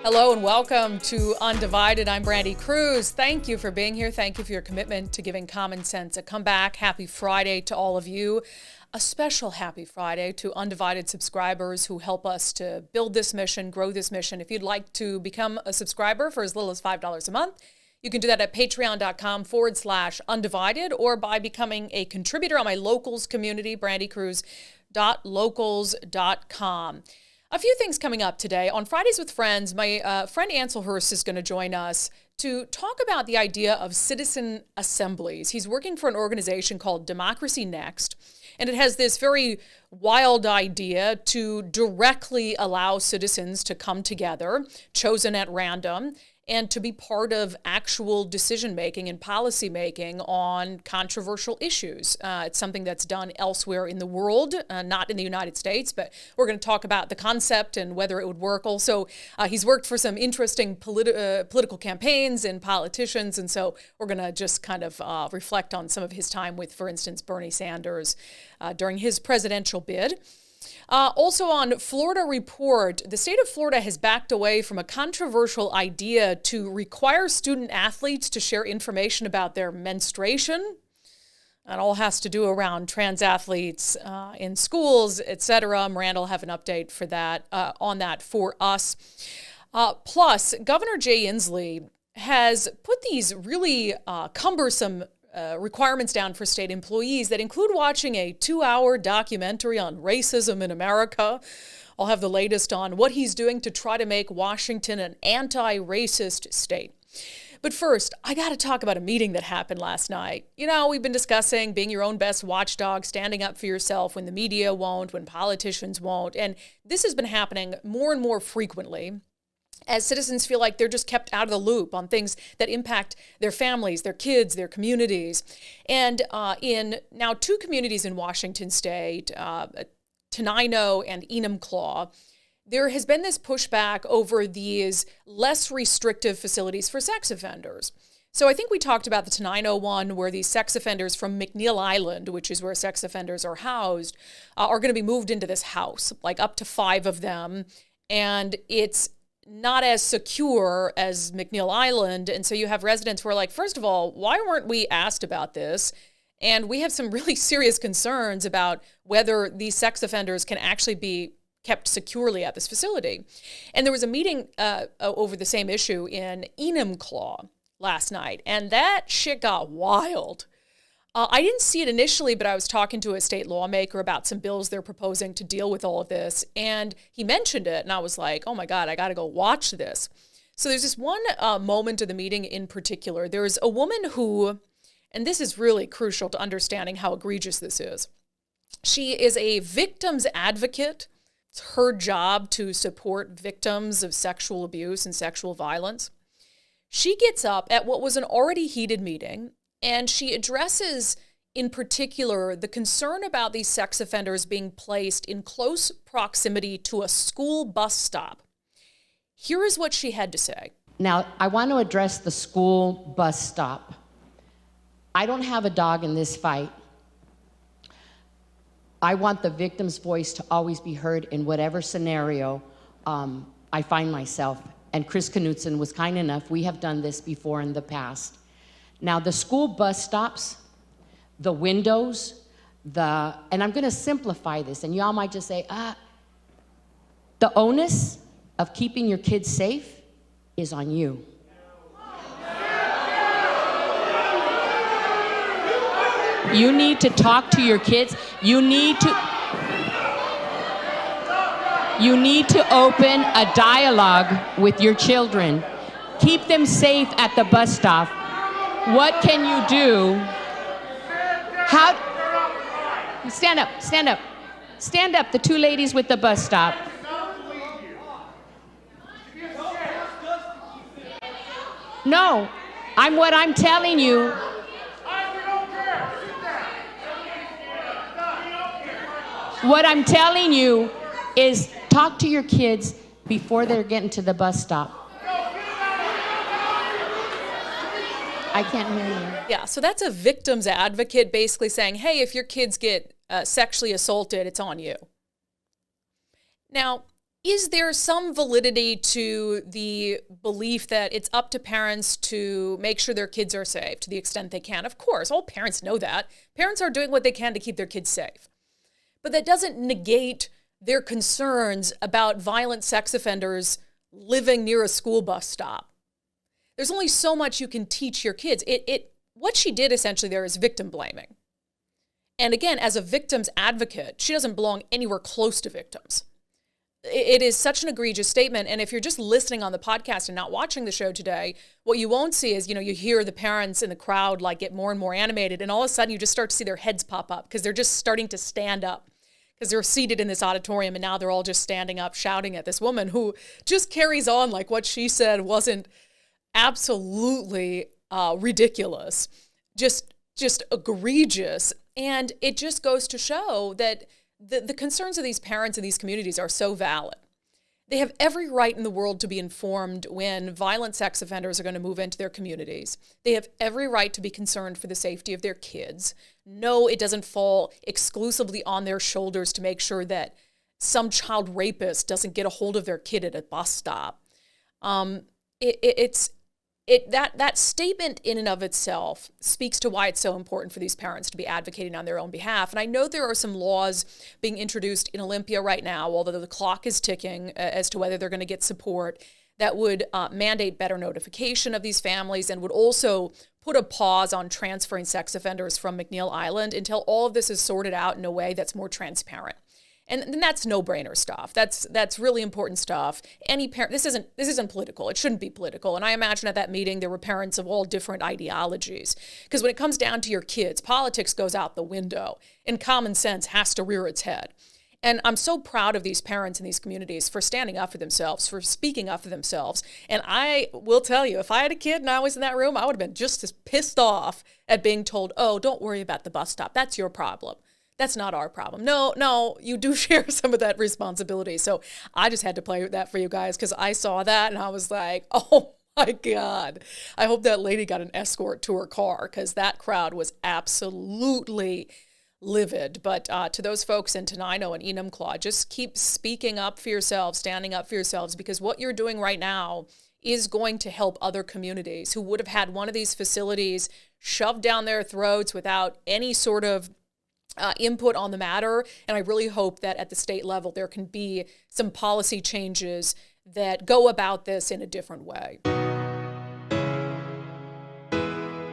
Hello and welcome to Undivided. I'm Brandi Kruse. Thank you for being here. Thank you for your commitment to giving common sense a comeback. Happy Friday to all of you. A special happy Friday to Undivided subscribers who help us to build this mission, grow this mission. If you'd like to become a subscriber for as little as $5 a month, you can do that at patreon.com/undivided or by becoming a contributor on my locals community, brandikruse.locals.com. A few things coming up today. On Fridays with Friends, my friend Anselhurst is going to join us to talk about the idea of citizen assemblies. He's working for an organization called Democracy Next, and it has this very wild idea to directly allow citizens to come together, chosen at random, and to be part of actual decision-making and policy-making on controversial issues. It's something that's done elsewhere in the world, not in the United States, but we're going to talk about the concept and whether it would work. Also, he's worked for some interesting political campaigns and politicians, and so we're going to just kind of reflect on some of his time with, for instance, Bernie Sanders during his presidential bid. Also on Florida Report, the state of Florida has backed away from a controversial idea to require student athletes to share information about their menstruation. That all has to do around trans athletes in schools, etc. Miranda will have an update for that on that for us. Plus, Governor Jay Inslee has put these really cumbersome requirements down for state employees that include watching a 2-hour documentary on racism in America. I'll have the latest on what he's doing to try to make Washington an anti-racist state. But first, I got to talk about a meeting that happened last night. You know, we've been discussing being your own best watchdog, standing up for yourself when the media won't, when politicians won't. And this has been happening more and more frequently as citizens feel like they're just kept out of the loop on things that impact their families, their kids, their communities. And in now 2 communities in Washington state, Tenino and Enumclaw, there has been this pushback over these less restrictive facilities for sex offenders. So I think we talked about the Tenino one where these sex offenders from McNeil Island, which is where sex offenders are housed, are going to be moved into this house, like up to 5 of them. And it's not as secure as McNeil Island. And so you have residents who are like, first of all, why weren't we asked about this? And we have some really serious concerns about whether these sex offenders can actually be kept securely at this facility. And there was a meeting over the same issue in Enumclaw last night, and that shit got wild. I didn't see it initially, but I was talking to a state lawmaker about some bills they're proposing to deal with all of this, and he mentioned it, and I was like, oh my God, I got to go watch this. So there's this one moment of the meeting in particular. There's a woman who, and this is really crucial to understanding how egregious this is, she is a victim's advocate. It's her job to support victims of sexual abuse and sexual violence. She gets up at what was an already heated meeting, and she addresses, in particular, the concern about these sex offenders being placed in close proximity to a school bus stop. Here is what she had to say. Now, I want to address the school bus stop. I don't have a dog in this fight. I want the victim's voice to always be heard in whatever scenario I find myself. And Chris Knutson was kind enough. We have done this before in the past. Now, the school bus stops, the windows, and I'm going to simplify this, and y'all might just say, the onus of keeping your kids safe is on you. You need to talk to your kids. You need to open a dialogue with your children. Keep them safe at the bus stop. What can you do? How? Stand up, stand up. Stand up, the 2 ladies with the bus stop. No, what I'm telling you. What I'm telling you is talk to your kids before they're getting to the bus stop. I can't hear you. Yeah, so that's a victim's advocate basically saying, hey, if your kids get sexually assaulted, it's on you. Now, Is there some validity to the belief that it's up to parents to make sure their kids are safe to the extent they can? Of course, all parents know that. Parents are doing what they can to keep their kids safe. But that doesn't negate their concerns about violent sex offenders living near a school bus stop. There's only so much you can teach your kids. What she did essentially there is victim blaming. And again, as a victim's advocate, she doesn't belong anywhere close to victims. It is such an egregious statement. And if you're just listening on the podcast and not watching the show today, what you won't see is, you hear the parents in the crowd like get more and more animated. And all of a sudden you just start to see their heads pop up because they're just starting to stand up because they're seated in this auditorium. And now they're all just standing up, shouting at this woman who just carries on like what she said wasn't absolutely ridiculous, just egregious. And it just goes to show that the concerns of these parents in these communities are so valid. They have every right in the world to be informed when violent sex offenders are going to move into their communities. They have every right to be concerned for the safety of their kids. No, it doesn't fall exclusively on their shoulders to make sure that some child rapist doesn't get a hold of their kid at a bus stop. That statement in and of itself speaks to why it's so important for these parents to be advocating on their own behalf. And I know there are some laws being introduced in Olympia right now, although the clock is ticking as to whether they're going to get support, that would mandate better notification of these families and would also put a pause on transferring sex offenders from McNeil Island until all of this is sorted out in a way that's more transparent. And that's no-brainer stuff. That's really important stuff. Any parent, this isn't political. It shouldn't be political. And I imagine at that meeting there were parents of all different ideologies. Because when it comes down to your kids, politics goes out the window, and common sense has to rear its head. And I'm so proud of these parents in these communities for standing up for themselves, for speaking up for themselves. And I will tell you, if I had a kid and I was in that room, I would have been just as pissed off at being told, "Oh, don't worry about the bus stop. That's your problem. That's not our problem." No, you do share some of that responsibility. So I just had to play with that for you guys because I saw that and I was like, oh my God. I hope that lady got an escort to her car because that crowd was absolutely livid. But to those folks in Tenino and Enumclaw, just keep speaking up for yourselves, standing up for yourselves, because what you're doing right now is going to help other communities who would have had one of these facilities shoved down their throats without any sort of input on the matter. And I really hope that at the state level, there can be some policy changes that go about this in a different way.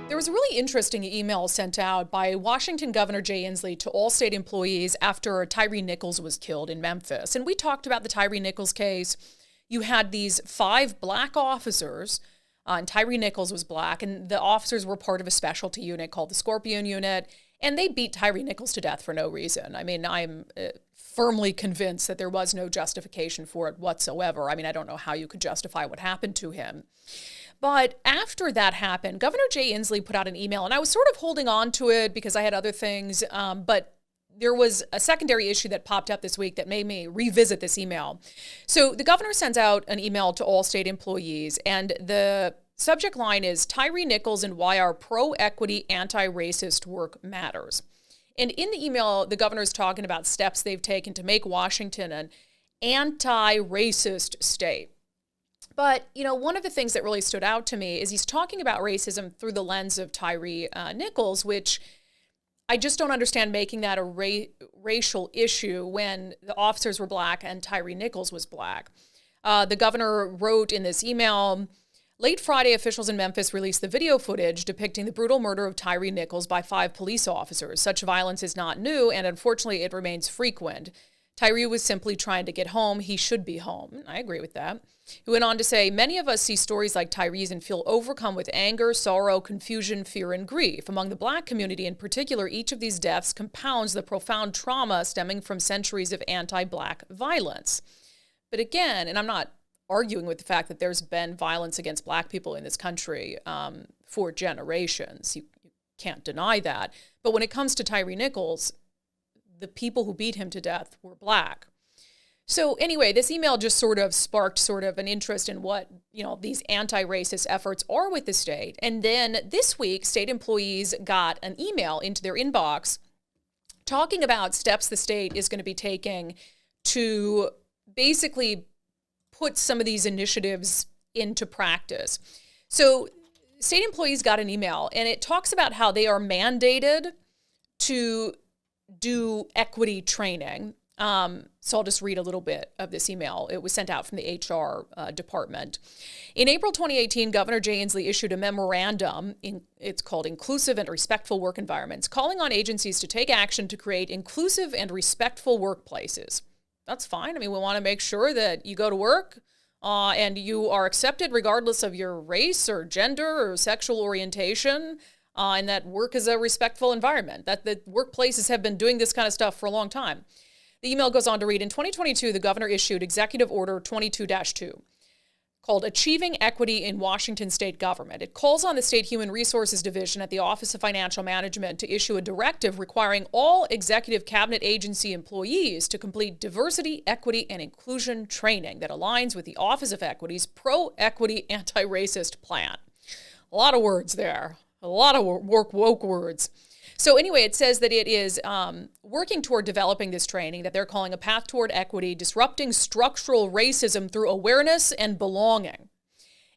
There was a really interesting email sent out by Washington Governor Jay Inslee to all state employees after Tyree Nichols was killed in Memphis. And we talked about the Tyree Nichols case. You had these 5 black officers, and Tyree Nichols was black, and the officers were part of a specialty unit called the Scorpion Unit. And they beat Tyree Nichols to death for no reason. I mean, I'm firmly convinced that there was no justification for it whatsoever. I mean, I don't know how you could justify what happened to him. But after that happened, Governor Jay Inslee put out an email, and I was sort of holding on to it because I had other things, but there was a secondary issue that popped up this week that made me revisit this email. So the governor sends out an email to all state employees, and the subject line is Tyree Nichols and why our pro-equity, anti-racist work matters. And in the email, the governor is talking about steps they've taken to make Washington an anti-racist state. But, one of the things that really stood out to me is he's talking about racism through the lens of Tyree Nichols, which I just don't understand making that a racial issue when the officers were black and Tyree Nichols was black. The governor wrote in this email, late Friday, officials in Memphis released the video footage depicting the brutal murder of Tyree Nichols by 5 police officers. Such violence is not new, and unfortunately, it remains frequent. Tyree was simply trying to get home. He should be home. I agree with that. He went on to say, many of us see stories like Tyree's and feel overcome with anger, sorrow, confusion, fear, and grief. Among the black community in particular, each of these deaths compounds the profound trauma stemming from centuries of anti-black violence. But again, and I'm not arguing with the fact that there's been violence against black people in this country for generations. You can't deny that. But when it comes to Tyree Nichols, the people who beat him to death were black. So anyway, this email just sort of sparked sort of an interest in what, these anti-racist efforts are with the state. And then this week, state employees got an email into their inbox talking about steps the state is going to be taking to basically put some of these initiatives into practice. So state employees got an email, and it talks about how they are mandated to do equity training. So I'll just read a little bit of this email. It was sent out from the HR department. In April 2018, Governor Jay Inslee issued a memorandum, it's called Inclusive and Respectful Work Environments, calling on agencies to take action to create inclusive and respectful workplaces. That's fine. I mean, we want to make sure that you go to work and you are accepted regardless of your race or gender or sexual orientation, and that work is a respectful environment, that the workplaces have been doing this kind of stuff for a long time. The email goes on to read, in 2022, the governor issued Executive Order 22-2, called Achieving Equity in Washington State Government. It calls on the State Human Resources Division at the Office of Financial Management to issue a directive requiring all executive cabinet agency employees to complete diversity, equity, and inclusion training that aligns with the Office of Equity's pro-equity, anti-racist plan. A lot of words there, a lot of woke words. So anyway, it says that it is working toward developing this training that they're calling a path toward equity, disrupting structural racism through awareness and belonging.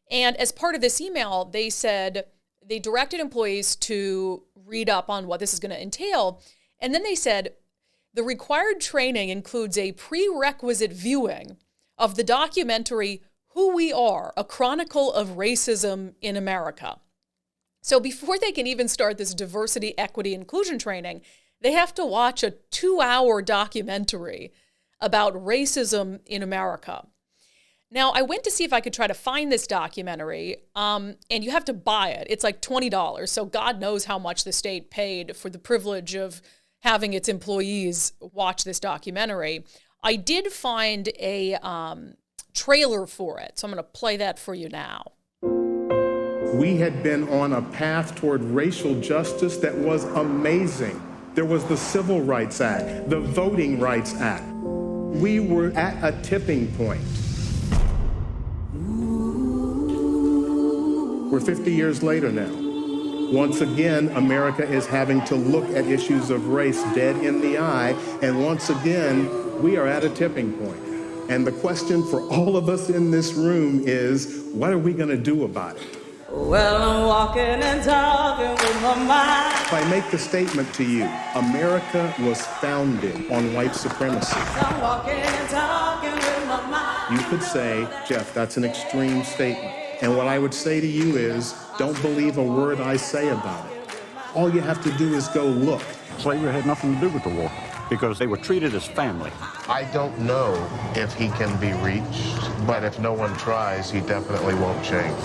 And as part of this email, they said they directed employees to read up on what this is going to entail. And then they said the required training includes a prerequisite viewing of the documentary Who We Are, A Chronicle of Racism in America. So before they can even start this diversity, equity, inclusion training, they have to watch a 2-hour documentary about racism in America. Now, I went to see if I could try to find this documentary, and you have to buy it. It's like $20, so God knows how much the state paid for the privilege of having its employees watch this documentary. I did find a trailer for it, so I'm going to play that for you now. We had been on a path toward racial justice that was amazing. There was the Civil Rights Act, the Voting Rights Act. We were at a tipping point. We're 50 years later now. Once again, America is having to look at issues of race dead in the eye, and once again, we are at a tipping point. And the question for all of us in this room is, what are we going to do about it? Well, I'm walking and talking with my mind. If I make the statement to you, America was founded on white supremacy. I'm walking and talking with my mind. You could say, Jeff, that's an extreme statement. And what I would say to you is, don't believe a word I say about it. All you have to do is go look. Slavery had nothing to do with the war because they were treated as family. I don't know if he can be reached, but if no one tries, he definitely won't change.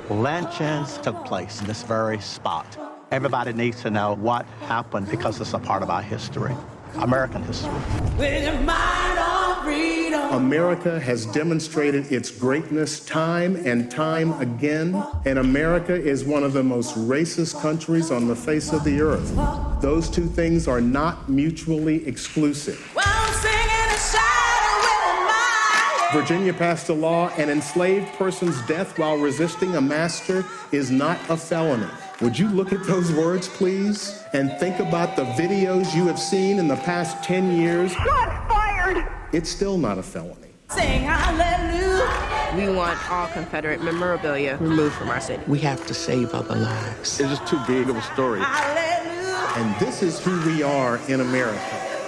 Lynchings took place in this very spot. Everybody needs to know what happened because it's a part of our history, American history. With your mind on freedom. America has demonstrated its greatness time and time again, and America is one of the most racist countries on the face of the earth. Those two things are not mutually exclusive. Well, I'm singing a shadow with my Virginia passed a law, an enslaved person's death while resisting a master is not a felony. Would you look at those words, please, and think about the videos you have seen in the past 10 years? Not fired! It's still not a felony. Sing hallelujah. We want all Confederate memorabilia removed from our city. We have to save other lives. It's just too big of a story. Hallelujah. And this is who we are in America.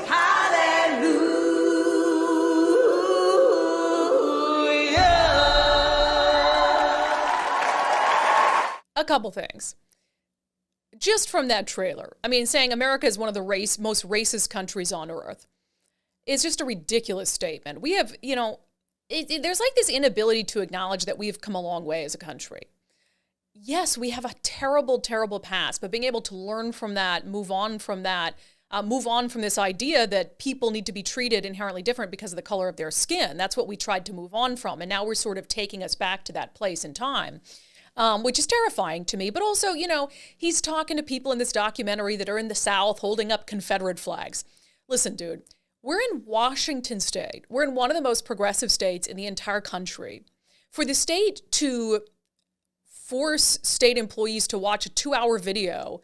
Hallelujah. A couple things. Just from that trailer, I mean, saying America is one of the most racist countries on earth is just a ridiculous statement. We have, there's like this inability to acknowledge that we've come a long way as a country. Yes, we have a terrible, terrible past, but being able to learn from that, move on from this idea that people need to be treated inherently different because of the color of their skin. That's what we tried to move on from. And now we're sort of taking us back to that place in time. Which is terrifying to me. But also, he's talking to people in this documentary that are in the South holding up Confederate flags. Listen, dude, we're in Washington State. We're in one of the most progressive states in the entire country. For the state to force state employees to watch a 2-hour video,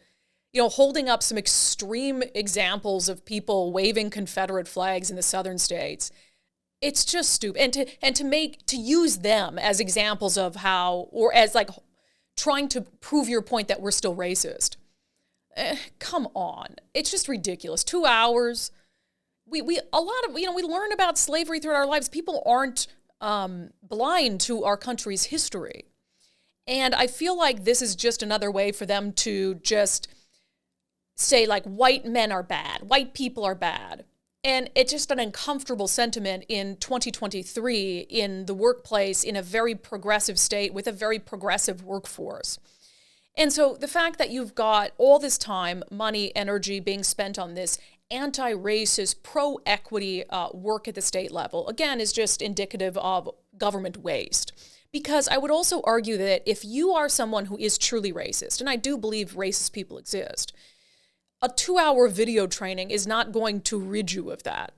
holding up some extreme examples of people waving Confederate flags in the southern states. It's just stupid. And to use them as examples of how, or as like trying to prove your point that we're still racist. Come on. It's just ridiculous. 2 hours. We learn about slavery throughout our lives. People aren't blind to our country's history. And I feel like this is just another way for them to just say, like, white men are bad, white people are bad. And it's just an uncomfortable sentiment in 2023 in the workplace, in a very progressive state with a very progressive workforce. And so the fact that you've got all this time, money, energy being spent on this anti-racist, pro-equity work at the state level, again, is just indicative of government waste. Because I would also argue that if you are someone who is truly racist, and I do believe racist people exist, a 2-hour video training is not going to rid you of that.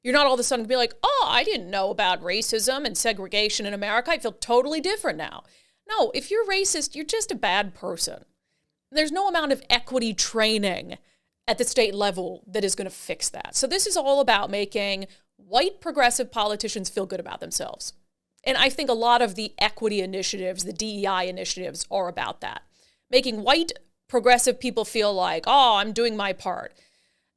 You're not all of a sudden going to be like, oh, I didn't know about racism and segregation in America. I feel totally different now. No, if you're racist, you're just a bad person. There's no amount of equity training at the state level that is going to fix that. So this is all about making white progressive politicians feel good about themselves. And I think a lot of the equity initiatives, the DEI initiatives, are about that. Making white progressive people feel like, oh, I'm doing my part.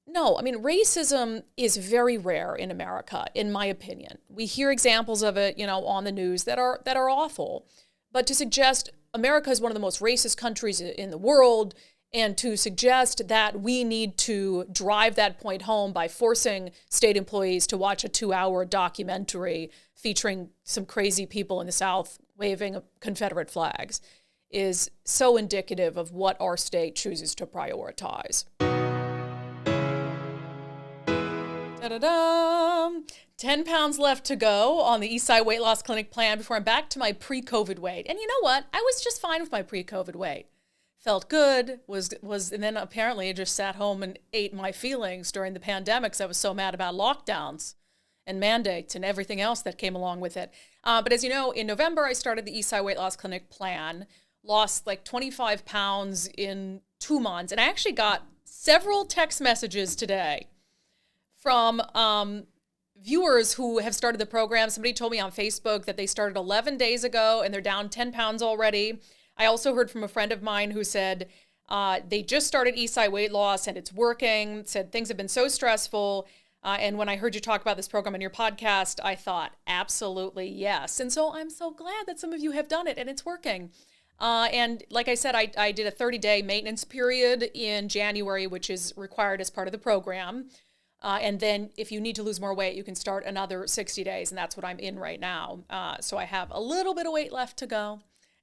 No, I mean, racism is very rare in America, in my opinion. We hear examples of it, on the news that are awful. But to suggest America is one of the most racist countries in the world, and to suggest that we need to drive that point home by forcing state employees to watch a 2-hour documentary featuring some crazy people in the South waving Confederate flags is so indicative of what our state chooses to prioritize. Da-da-da! 10 pounds left to go on the Eastside Weight Loss Clinic plan before I'm back to my pre-COVID weight. And you know what? I was just fine with my pre-COVID weight. Felt good, and then apparently I just sat home and ate my feelings during the pandemic because I was so mad about lockdowns and mandates and everything else that came along with it. But as you know, in November, I started the Eastside Weight Loss Clinic plan, lost like 25 pounds in 2 months, and I actually got several text messages today from viewers who have started the program. Somebody told me on Facebook that they started 11 days ago and they're down 10 pounds already. I also heard from a friend of mine who said they just started Eastside Weight Loss and it's working, said things have been so stressful. And when I heard you talk about this program on your podcast, I thought, absolutely yes. And so I'm so glad that some of you have done it and it's working. And like I said, I did a 30-day maintenance period in January, which is required as part of the program. And then if you need to lose more weight, you can start another 60 days. And that's what I'm in right now. So I have a little bit of weight left to go.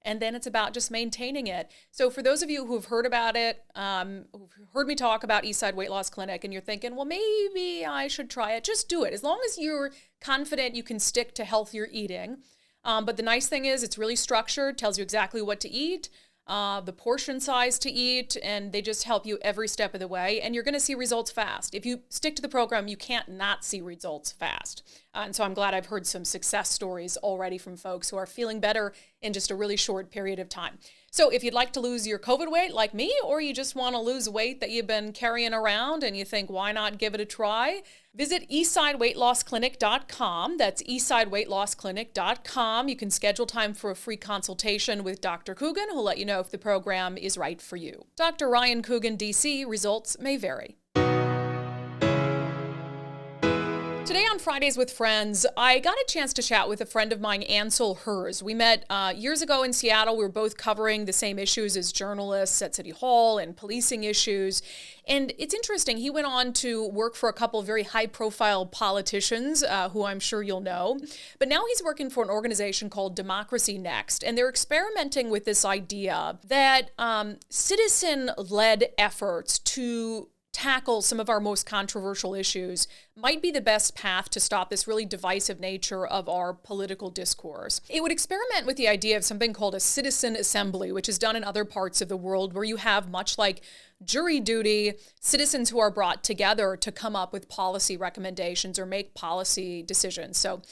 And then it's about just maintaining it. So for those of you who've heard about it, who've heard me talk about Eastside Weight Loss Clinic, and you're thinking, well, maybe I should try it, just do it. As long as you're confident you can stick to healthier eating. But the nice thing is it's really structured, tells you exactly what to eat, the portion size to eat, and they just help you every step of the way. And you're going to see results fast. If you stick to the program, you can't not see results fast. And so I'm glad I've heard some success stories already from folks who are feeling better in just a really short period of time. So if you'd like to lose your COVID weight like me, or you just want to lose weight that you've been carrying around and you think, why not give it a try? Visit eastsideweightlossclinic.com. That's eastsideweightlossclinic.com. You can schedule time for a free consultation with Dr. Coogan, who'll let you know if the program is right for you. Dr. Ryan Coogan, DC. Results may vary. Today on Fridays with Friends, I got a chance to chat with a friend of mine, Ansel Hers. We met years ago in Seattle. We were both covering the same issues as journalists at City Hall and policing issues. And it's interesting, he went on to work for a couple of very high-profile politicians, who I'm sure you'll know. But now he's working for an organization called Democracy Next, and they're experimenting with this idea that citizen-led efforts to tackle some of our most controversial issues might be the best path to stop this really divisive nature of our political discourse. It would experiment with the idea of something called a citizen assembly, which is done in other parts of the world, where you have, much like jury duty, citizens who are brought together to come up with policy recommendations or make policy decisions. So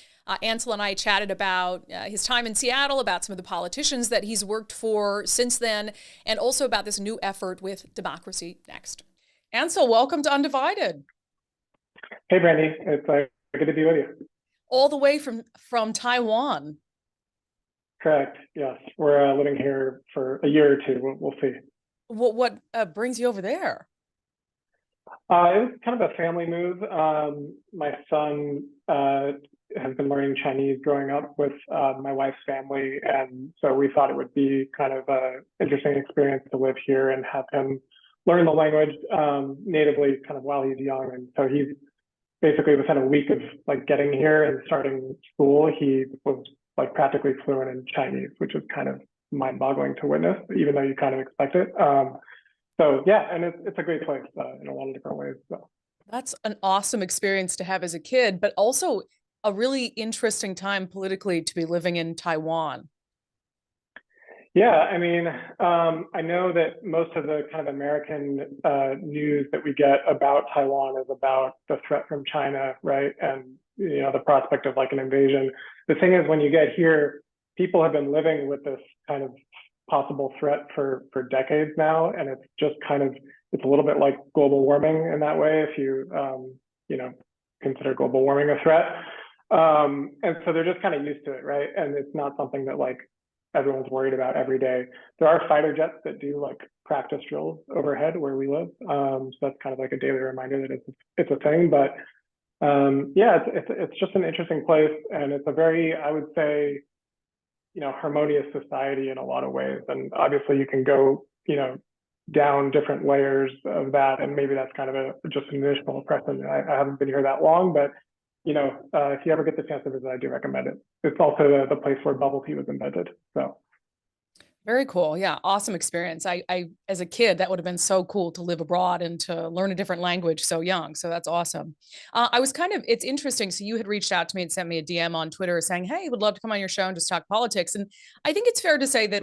Ansel and I chatted about his time in Seattle, about some of the politicians that he's worked for since then, and also about this new effort with Democracy Next. Ansel, welcome to Undivided. Hey, Brandi. It's good to be with you. All the way from Taiwan. Correct. Yes. We're living here for a year or two. We'll see. What brings you over there? It was kind of a family move. My son has been learning Chinese growing up with my wife's family, and so we thought it would be kind of an interesting experience to live here and have him learn the language natively kind of while he's young. And so he's basically within a week of like getting here and starting school, he was like practically fluent in Chinese, which is kind of mind-boggling to witness, even though you kind of expect it. So yeah, and it's a great place in a lot of different ways. So that's an awesome experience to have as a kid, but also a really interesting time politically to be living in Taiwan. Yeah, I mean, I know that most of the kind of American news that we get about Taiwan is about the threat from China, right? And, you know, the prospect of like an invasion. The thing is, when you get here, people have been living with this kind of possible threat for decades now. And it's just kind of, it's a little bit like global warming in that way, if you, you know, consider global warming a threat. And so they're just kind of used to it, right? And it's not something that like everyone's worried about every day. There are fighter jets that do like practice drills overhead where we live. So that's kind of like a daily reminder that it's a thing. But yeah, it's just an interesting place, and it's a very, I would say, you know, harmonious society in a lot of ways. And obviously you can go, you know, down different layers of that, and maybe that's kind of just an initial impression. I haven't been here that long, but you know, if you ever get the chance to visit, I do recommend it. It's also the place where bubble tea was invented. So very cool. Yeah, awesome experience. I as a kid, that would have been so cool to live abroad and to learn a different language so young. So that's awesome. I was kind of, it's interesting. So you had reached out to me and sent me a DM on Twitter saying, hey, would love to come on your show and just talk politics. And I think it's fair to say that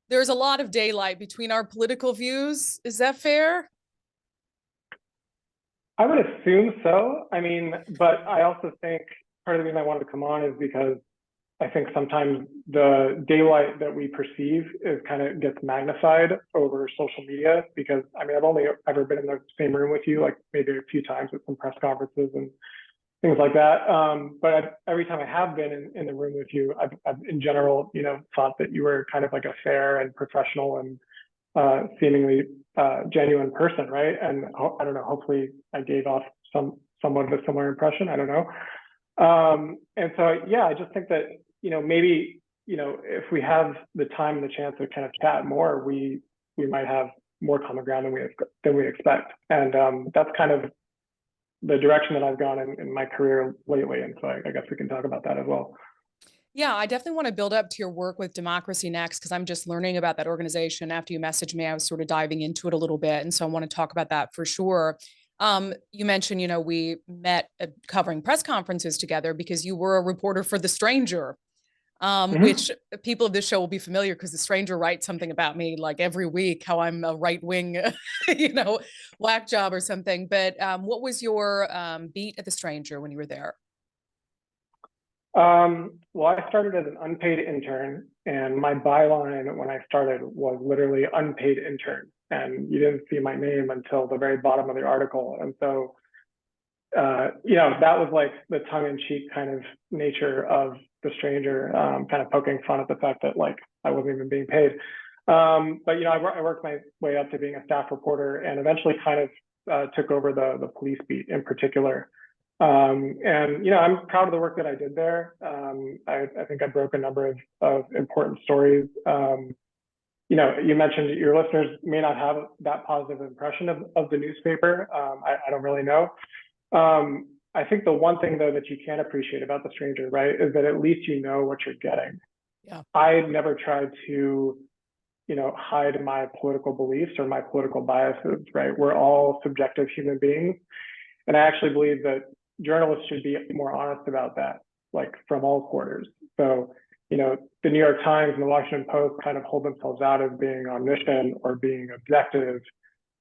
there's a lot of daylight between our political views. Is that fair? I would assume so. I mean, but I also think part of the reason I wanted to come on is because I think sometimes the daylight that we perceive is kind of gets magnified over social media, because I mean, I've only ever been in the same room with you, like maybe a few times at some press conferences and things like that. But every time I have been in the room with you, I've in general, you know, thought that you were kind of like a fair and professional and seemingly genuine person, right? And I don't know, hopefully I gave off somewhat of a similar impression. I don't know. And so, yeah, I just think that, you know, maybe, you know, if we have the time and the chance to kind of chat more, we might have more common ground than we expect. And that's kind of the direction that I've gone in my career lately. And so I guess we can talk about that as well. Yeah, I definitely want to build up to your work with Democracy Next, because I'm just learning about that organization. After you messaged me, I was sort of diving into it a little bit. And so I want to talk about that for sure. You mentioned, you know, we met covering press conferences together because you were a reporter for The Stranger, which people of this show will be familiar, because The Stranger writes something about me like every week, how I'm a right-wing, you know, whack job or something. But what was your beat at The Stranger when you were there? Well, I started as an unpaid intern, and my byline when I started was literally unpaid intern. And you didn't see my name until the very bottom of the article. And so, you know, that was like the tongue-in-cheek kind of nature of The Stranger, kind of poking fun at the fact that like I wasn't even being paid. But, you know, I worked my way up to being a staff reporter, and eventually kind of took over the police beat in particular. And, you know, I'm proud of the work that I did there. I think I broke a number of important stories. You know, you mentioned your listeners may not have that positive impression of the newspaper. I don't really know. I think the one thing, though, that you can appreciate about The Stranger, right, is that at least you know what you're getting. Yeah. I never tried to, you know, hide my political beliefs or my political biases, right? We're all subjective human beings. And I actually believe that journalists should be more honest about that, like from all quarters. So, you know, the New York Times and the Washington Post kind of hold themselves out as being omniscient or being objective.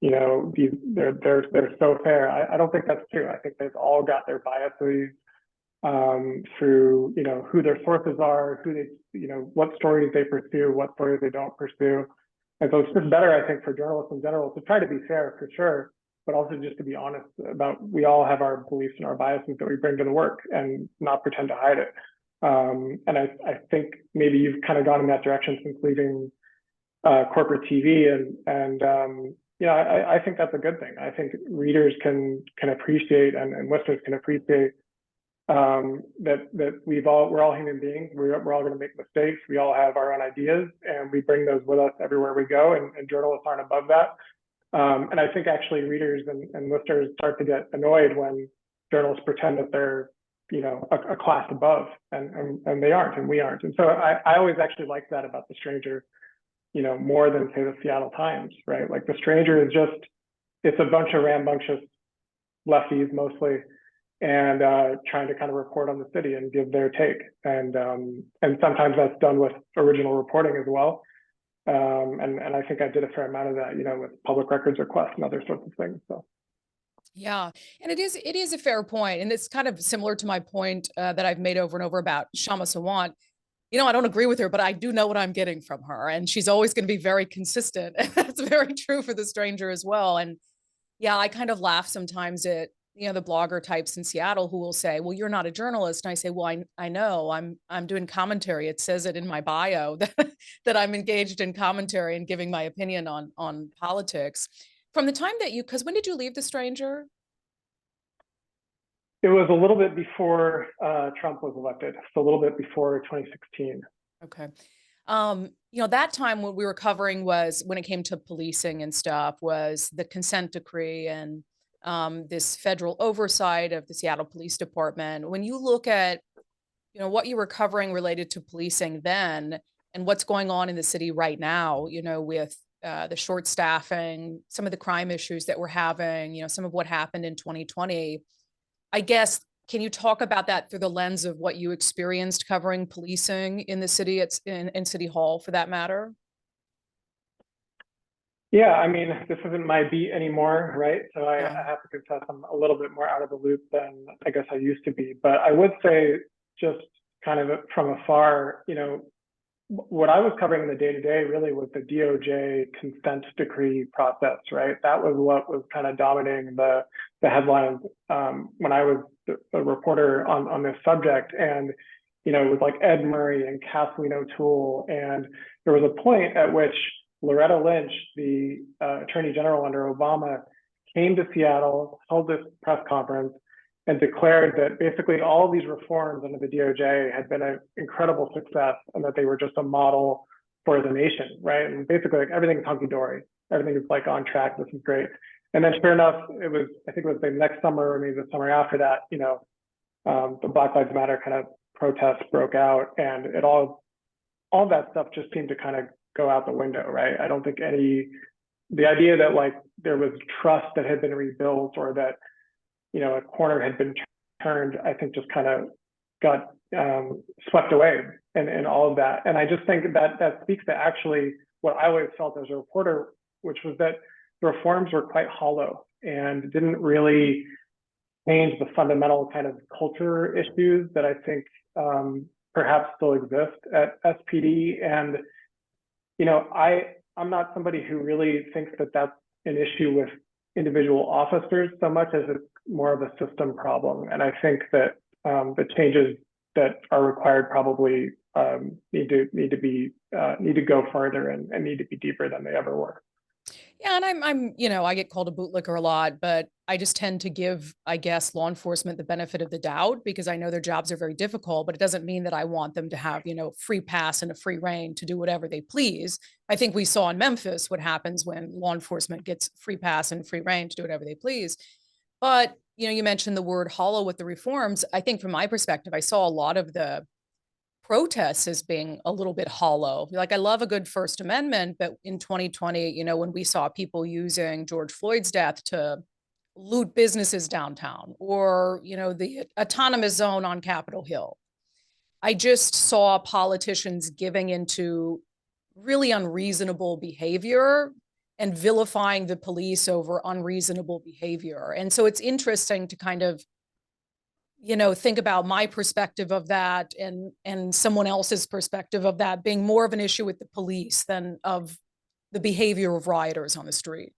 You know, they're so fair. I don't think that's true. I think they've all got their biases. through, who their sources are, who they, what stories they pursue, what stories they don't pursue. And so it's just better, I think, for journalists in general to try to be fair for sure, but also just to be honest about, we all have our beliefs and our biases that we bring to the work and not pretend to hide it. And I think maybe you've kind of gone in that direction since leaving corporate TV, and I think that's a good thing. I think readers can appreciate and listeners can appreciate that we're all human beings. We're all going to make mistakes. We all have our own ideas, and we bring those with us everywhere we go. And journalists aren't above that. And I think actually readers and listeners start to get annoyed when journalists pretend that they're a class above, and they aren't, and we aren't. And so I always actually like that about The Stranger, more than say the Seattle Times, right? Like The Stranger is it's a bunch of rambunctious lefties mostly, and trying to kind of report on the city and give their take. And sometimes that's done with original reporting as well. And I think I did a fair amount of that, with public records requests and other sorts of things. So. Yeah, and it is a fair point, and it's kind of similar to my point that I've made over and over about Shama Sawant. I don't agree with her, but I do know what I'm getting from her, and she's always going to be very consistent. That's very true for The Stranger as well. And yeah, I kind of laugh sometimes at the blogger types in Seattle who will say, "Well, you're not a journalist," and I say, "Well, I know I'm doing commentary. It says it in my bio that I'm engaged in commentary and giving my opinion on politics." From the time that because when did you leave The Stranger? It was a little bit before Trump was elected, so a little bit before 2016. Okay. That time what we were covering was when it came to policing and stuff was the consent decree and this federal oversight of the Seattle Police Department. When you look at, what you were covering related to policing then and what's going on in the city right now, with the short staffing, some of the crime issues that we're having, some of what happened in 2020, I guess, can you talk about that through the lens of what you experienced covering policing in the city, in City Hall for that matter? Yeah, I mean, this isn't my beat anymore, right? So I have to confess I'm a little bit more out of the loop than I guess I used to be. But I would say, just kind of from afar, what I was covering in the day-to-day really was the DOJ consent decree process, right? That was what was kind of dominating the headlines when I was a reporter on this subject. And, it was like Ed Murray and Kathleen O'Toole. And there was a point at which Loretta Lynch, the Attorney General under Obama, came to Seattle, held this press conference, and declared that basically all these reforms under the DOJ had been an incredible success and that they were just a model for the nation, right? And basically, like, everything's hunky-dory. Everything is like on track. This is great. And then sure enough, I think it was the next summer or maybe the summer after that, the Black Lives Matter kind of protests broke out, and all that stuff just seemed to kind of go out the window, right? I don't think the idea that like there was trust that had been rebuilt or that a corner had been turned, I think just kind of got swept away in all of that. And I just think that speaks to actually what I always felt as a reporter, which was that the reforms were quite hollow and didn't really change the fundamental kind of culture issues that I think perhaps still exist at SPD. And, I'm not somebody who really thinks that that's an issue with individual officers so much as it's more of a system problem. And I think that the changes that are required probably need to go further and need to be deeper than they ever were. Yeah, and I'm I get called a bootlicker a lot, but I just tend to give, I guess, law enforcement the benefit of the doubt because I know their jobs are very difficult, but it doesn't mean that I want them to have, free pass and a free reign to do whatever they please. I think we saw in Memphis what happens when law enforcement gets free pass and free reign to do whatever they please. But, you mentioned the word hollow with the reforms. I think from my perspective, I saw a lot of the protests as being a little bit hollow. Like, I love a good First Amendment, but in 2020, when we saw people using George Floyd's death to loot businesses downtown or, the autonomous zone on Capitol Hill, I just saw politicians giving into really unreasonable behavior and vilifying the police over unreasonable behavior. And so it's interesting to kind of think about my perspective of that and someone else's perspective of that being more of an issue with the police than of the behavior of rioters on the street.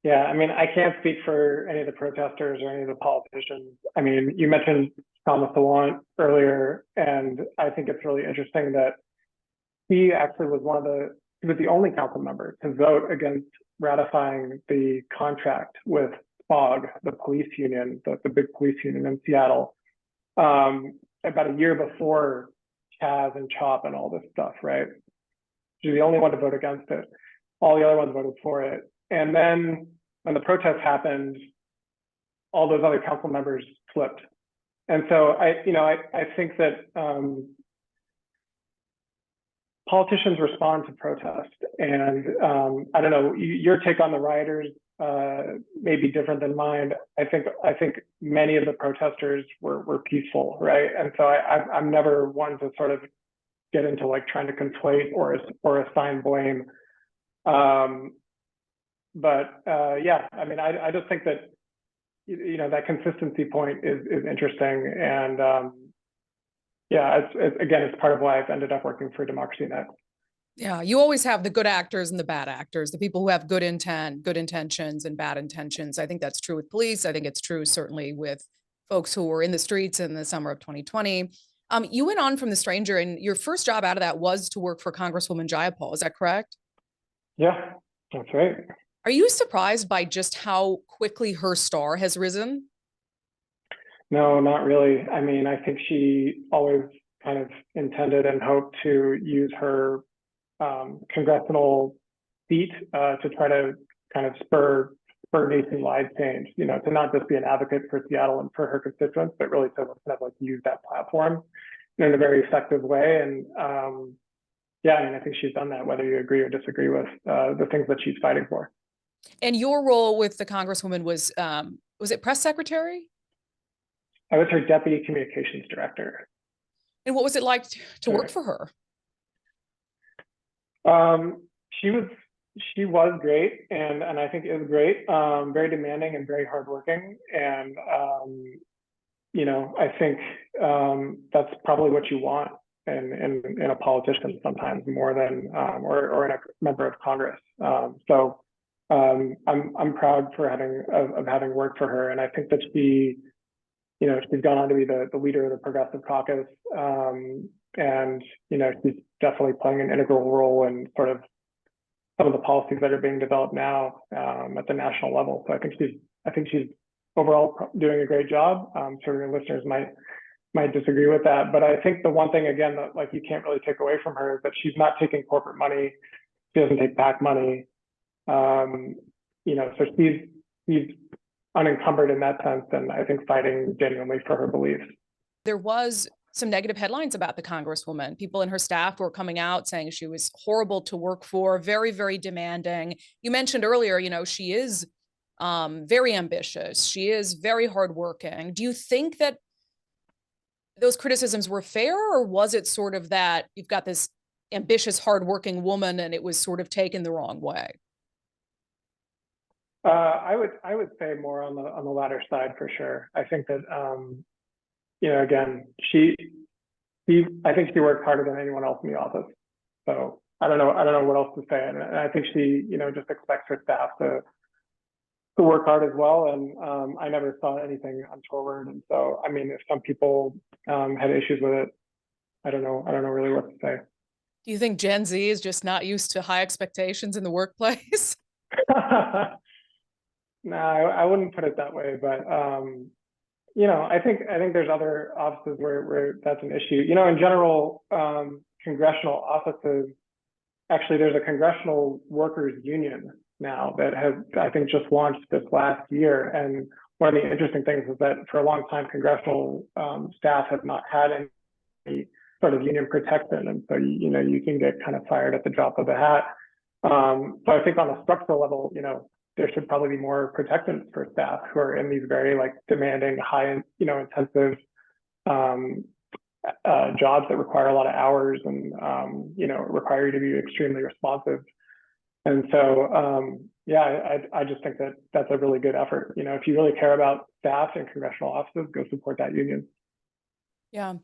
Yeah, I mean, I can't speak for any of the protesters or any of the politicians. I mean, you mentioned Thomas DeWant earlier, and I think it's really interesting that he actually was he was the only council member to vote against ratifying the contract with SPOG, the police union, the big police union in Seattle, about a year before Chaz and CHOP and all this stuff, right? She's the only one to vote against it. All the other ones voted for it. And then when the protests happened, all those other council members flipped. And so I think that politicians respond to protest. And I don't know, your take on the rioters may be different than mine. I think many of the protesters were peaceful, right? And so I'm never one to sort of get into like trying to conflate or assign blame. Yeah, I mean, I just think that that consistency point is interesting, and yeah, it's part of why I've ended up working for Democracy Next. Yeah, you always have the good actors and the bad actors, the people who have good intent, good intentions, and bad intentions. I think that's true with police. I think it's true certainly with folks who were in the streets in the summer of 2020. You went on from The Stranger, and your first job out of that was to work for Congresswoman Jayapal. Is that correct? Yeah, that's right. Are you surprised by just how quickly her star has risen? No, not really. I mean, I think she always kind of intended and hoped to use her congressional seat to try to kind of spur nationwide change, to not just be an advocate for Seattle and for her constituents, but really to kind of like use that platform in a very effective way. And yeah, I mean, I think she's done that, whether you agree or disagree with the things that she's fighting for. And your role with the Congresswoman was it press secretary? I was her deputy communications director. And what was it like to work for her? She was great, and I think is great. Very demanding and very hardworking, and I think that's probably what you want in a politician sometimes more than or in a member of Congress. So I'm proud for having worked for her, and I think that she's gone on to be the leader of the Progressive Caucus, and she's definitely playing an integral role in sort of some of the policies that are being developed now at the national level. So I think she's overall doing a great job. I'm sure your listeners might disagree with that, but I think the one thing again that like you can't really take away from her is that she's not taking corporate money. She doesn't take back money. So she's unencumbered in that sense, and I think fighting genuinely for her beliefs. There was some negative headlines about the Congresswoman. People in her staff were coming out saying she was horrible to work for, very, very demanding. You mentioned earlier, she is very ambitious. She is very hardworking. Do you think that those criticisms were fair, or was it sort of that you've got this ambitious, hardworking woman and it was sort of taken the wrong way? I would say more on the latter side for sure. I think that again, I think she worked harder than anyone else in the office. So I don't know what else to say. And I think she just expects her staff to work hard as well. And I never saw anything untoward. And so I mean, if some people had issues with it, I don't know really what to say. Do you think Gen Z is just not used to high expectations in the workplace? No, I wouldn't put it that way, but I think there's other offices where that's an issue. In general, congressional offices, actually, there's a congressional workers union now that has, I think, just launched this last year. And one of the interesting things is that for a long time, congressional staff have not had any sort of union protection, and so you can get kind of fired at the drop of a hat. So I think on a structural level, there should probably be more protections for staff who are in these very like demanding, high, intensive jobs that require a lot of hours and require you to be extremely responsive. And so I just think that that's a really good effort. You know, if you really care about staff and congressional offices, go support that union. Yeah.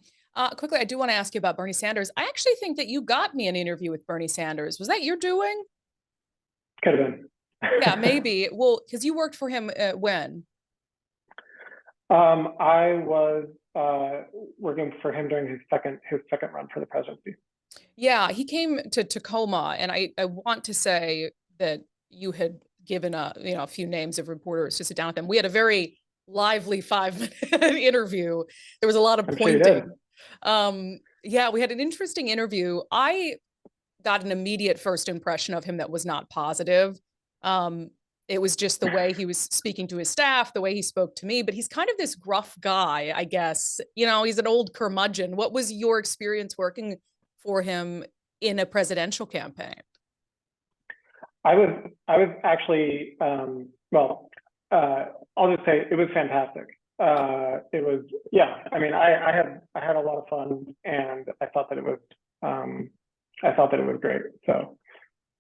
Quickly, I do want to ask you about Bernie Sanders. I actually think that you got me an interview with Bernie Sanders. Was that your doing? Could have been. Yeah, maybe. Well, because you worked for him when? I was working for him during his second run for the presidency. Yeah, he came to Tacoma, and I want to say that you had given a few names of reporters to sit down with them. We had a very lively 5-minute interview. There was a lot of I'm sure you pointing. did. Yeah, we had an interesting interview. I got an immediate first impression of him that was not positive. It was just the way he was speaking to his staff, the way he spoke to me, but he's kind of this gruff guy, I guess. You know, he's an old curmudgeon. What was your experience working for him in a presidential campaign? I was actually, I'll just say it was fantastic. It was, yeah, I mean, I had a lot of fun, and I thought that it was great. So,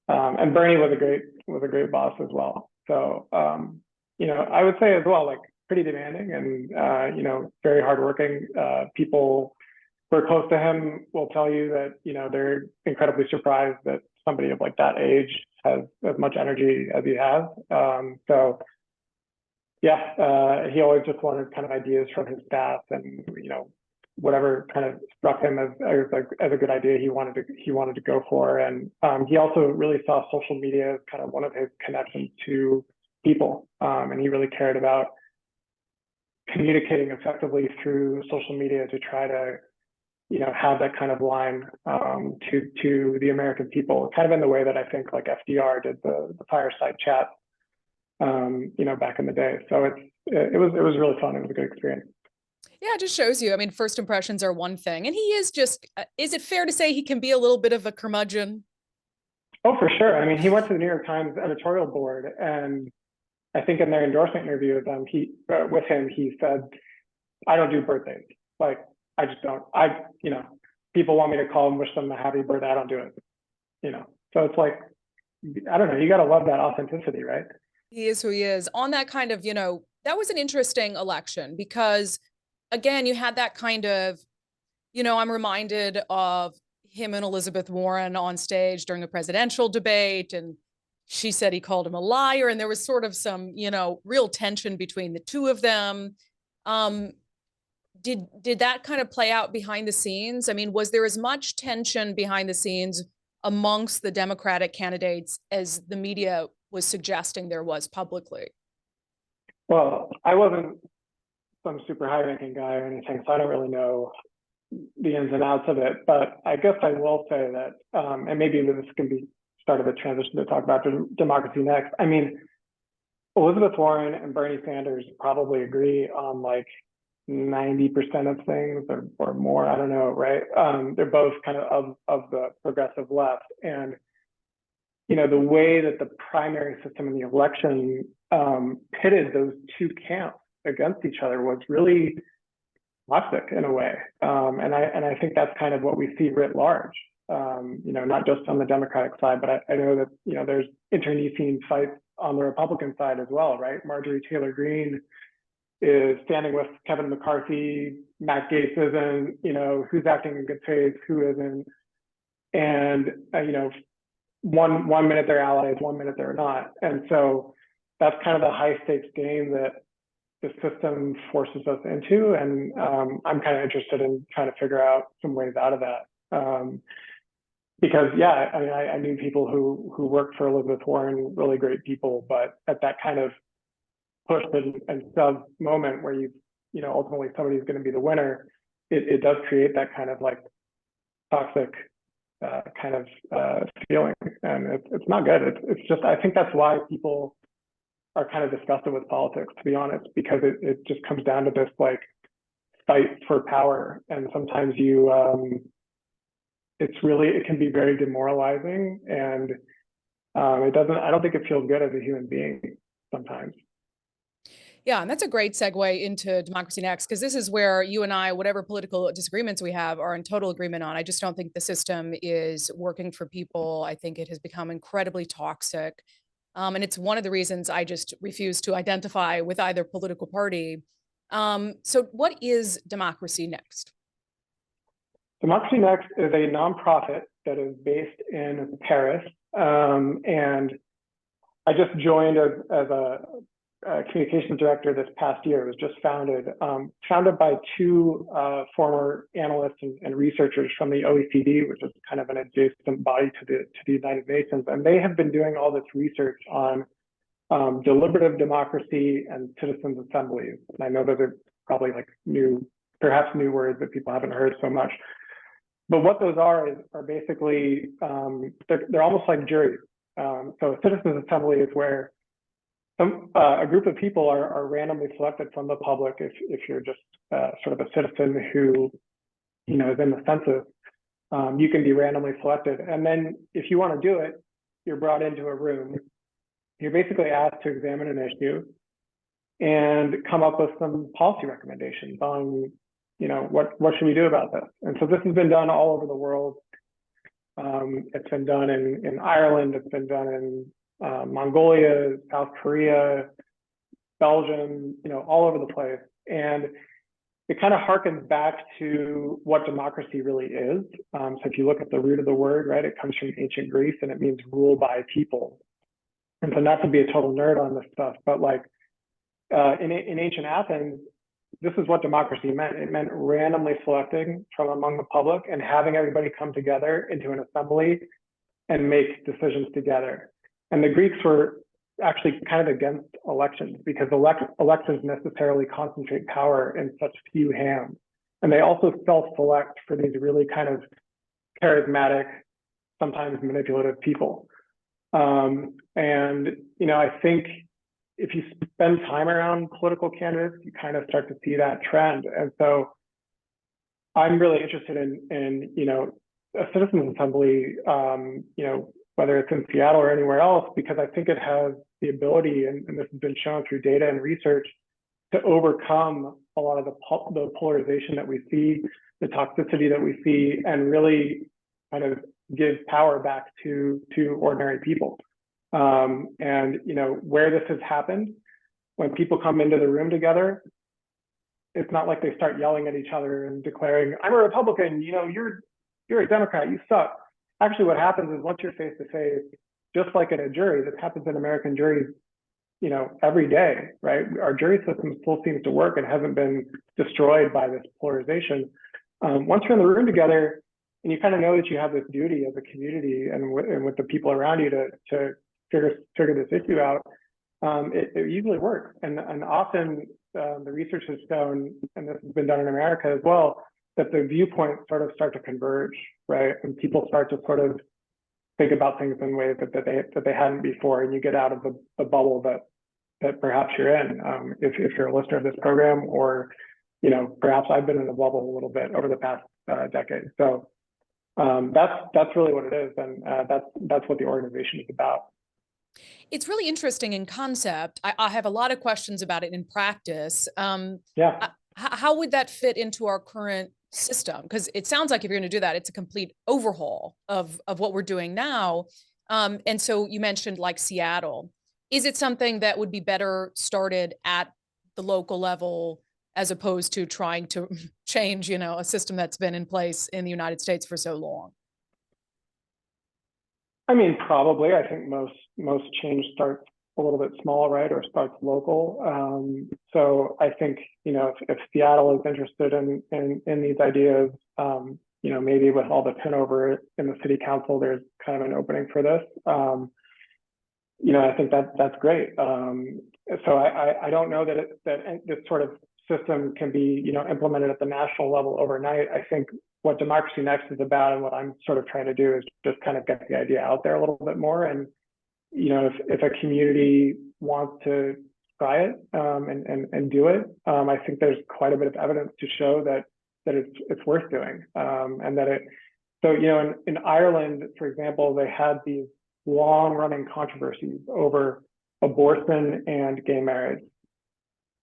and Bernie was a great boss as well. So, you know, I would say as well, like, pretty demanding and, you know, very hardworking. People who are close to him will tell you that, you know, they're incredibly surprised that somebody of like that age has as much energy as he has. So yeah, he always just wanted kind of ideas from his staff, and, you know, whatever kind of struck him as a good idea, he wanted to go for. And he also really saw social media as kind of one of his connections to people, and he really cared about communicating effectively through social media to try to, you know, have that kind of line to the American people, kind of in the way that I think like FDR did the fireside chat, you know, back in the day. So it was really fun. It was a good experience. Yeah, it just shows you. I mean, first impressions are one thing, and he is just, is it fair to say he can be a little bit of a curmudgeon? Oh, for sure. I mean, he went to the New York Times editorial board, and I think in their endorsement interview with them, with him, he said, "I don't do birthdays. Like, I just don't. You know, people want me to call and wish them a happy birthday. I don't do it. You know." So it's like, I don't know. You got to love that authenticity, right? He is who he is. On that kind of, you know, that was an interesting election because, again, you had that kind of, you know, I'm reminded of him and Elizabeth Warren on stage during the presidential debate, and she said he called him a liar, and there was sort of some, you know, real tension between the two of them. Did that kind of play out behind the scenes? I mean, was there as much tension behind the scenes amongst the Democratic candidates as the media was suggesting there was publicly? Well, I wasn't some super high-ranking guy or anything, so I don't really know the ins and outs of it. But I guess I will say that, and maybe this can be start of a transition to talk about Democracy Next. I mean, Elizabeth Warren and Bernie Sanders probably agree on like 90% of things or more. I don't know, right? They're both kind of the progressive left, and you know, the way that the primary system in the election pitted those two camps against each other was really toxic in a way, and I think that's kind of what we see writ large. You know, not just on the Democratic side, but I know that, you know, there's internecine fights on the Republican side as well, right? Marjorie Taylor Greene is standing with Kevin McCarthy, Matt Gaetz isn't, you know, who's acting in good faith, who isn't, and you know, one minute they're allies, 1 minute they're not, and so that's kind of the high stakes game that the system forces us into, and I'm kind of interested in trying to figure out some ways out of that. Because yeah, I mean, I knew people who worked for Elizabeth Warren, really great people, but at that kind of push and shove moment where you know, ultimately somebody's going to be the winner, it does create that kind of like toxic kind of feeling, and it's not good. It's just, I think that's why people are kind of disgusted with politics, to be honest, because it just comes down to this like fight for power, and sometimes it can be very demoralizing, and I don't think it feels good as a human being sometimes. Yeah, and that's a great segue into Democracy Next, because this is where you and I, whatever political disagreements we have, are in total agreement on. I just don't think the system is working for people. I think it has become incredibly toxic. And it's one of the reasons I just refuse to identify with either political party. So what is Democracy Next? Democracy Next is a nonprofit that is based in Paris. And I just joined as a communications director this past year. It was just founded by two former analysts and researchers from the OECD, which is kind of an adjacent body to the United Nations. And they have been doing all this research on deliberative democracy and citizens assemblies. And I know those are probably like perhaps new words that people haven't heard so much. But what those are basically, they're almost like juries. So a citizens assembly is where a group of people are randomly selected from the public. If you're just sort of a citizen who, is in the census, you can be randomly selected. And then if you want to do it, you're brought into a room. You're basically asked to examine an issue and come up with some policy recommendations on, what should we do about this? And so this has been done all over the world. It's been done in Ireland. It's been done in Mongolia, South Korea, Belgium, all over the place. And it kind of harkens back to what democracy really is. So if you look at the root of the word, right, it comes from ancient Greece and it means rule by people. And so not to be a total nerd on this stuff, but like in ancient Athens, this is what democracy meant. It meant randomly selecting from among the public and having everybody come together into an assembly and make decisions together. And the Greeks were actually kind of against elections because elections necessarily concentrate power in such few hands. And they also self-select for these really kind of charismatic, sometimes manipulative people. I think if you spend time around political candidates, you kind of start to see that trend. And so I'm really interested in a citizens assembly, whether it's in Seattle or anywhere else, because I think it has the ability, and this has been shown through data and research, to overcome a lot of the polarization that we see, the toxicity that we see, and really kind of give power back to ordinary people. Where this has happened, when people come into the room together, it's not like they start yelling at each other and declaring, "I'm a Republican, you're a Democrat, you suck." Actually, what happens is once you're face to face, just like in a jury, this happens in American juries, every day, right? Our jury system still seems to work and hasn't been destroyed by this polarization. Once you're in the room together and you kind of know that you have this duty as a community and with the people around you to figure this issue out, it usually works. And often the research has shown, and this has been done in America as well, that the viewpoints sort of start to converge, right? And people start to sort of think about things in ways that they hadn't before, and you get out of the bubble that perhaps you're in. If you're a listener of this program, or perhaps I've been in a bubble a little bit over the past decade. So that's really what it is, and that's what the organization is about. It's really interesting in concept. I have a lot of questions about it in practice. How would that fit into our current system? Because it sounds like if you're going to do that, it's a complete overhaul of what we're doing now. And so you mentioned like Seattle. Is it something that would be better started at the local level as opposed to trying to change, a system that's been in place in the United States for so long? I mean, probably. I think most change starts a little bit small, right, or starts local. So I think if Seattle is interested in these ideas, maybe with all the turnover in the city council, there's kind of an opening for this. I think that's great. So I don't know that this sort of system can be implemented at the national level overnight. I think what Democracy Next is about, and what I'm sort of trying to do, is just kind of get the idea out there a little bit more. And if a community wants to try it and do it, I think there's quite a bit of evidence to show that it's worth doing, and that it. So in Ireland, for example, they had these long-running controversies over abortion and gay marriage,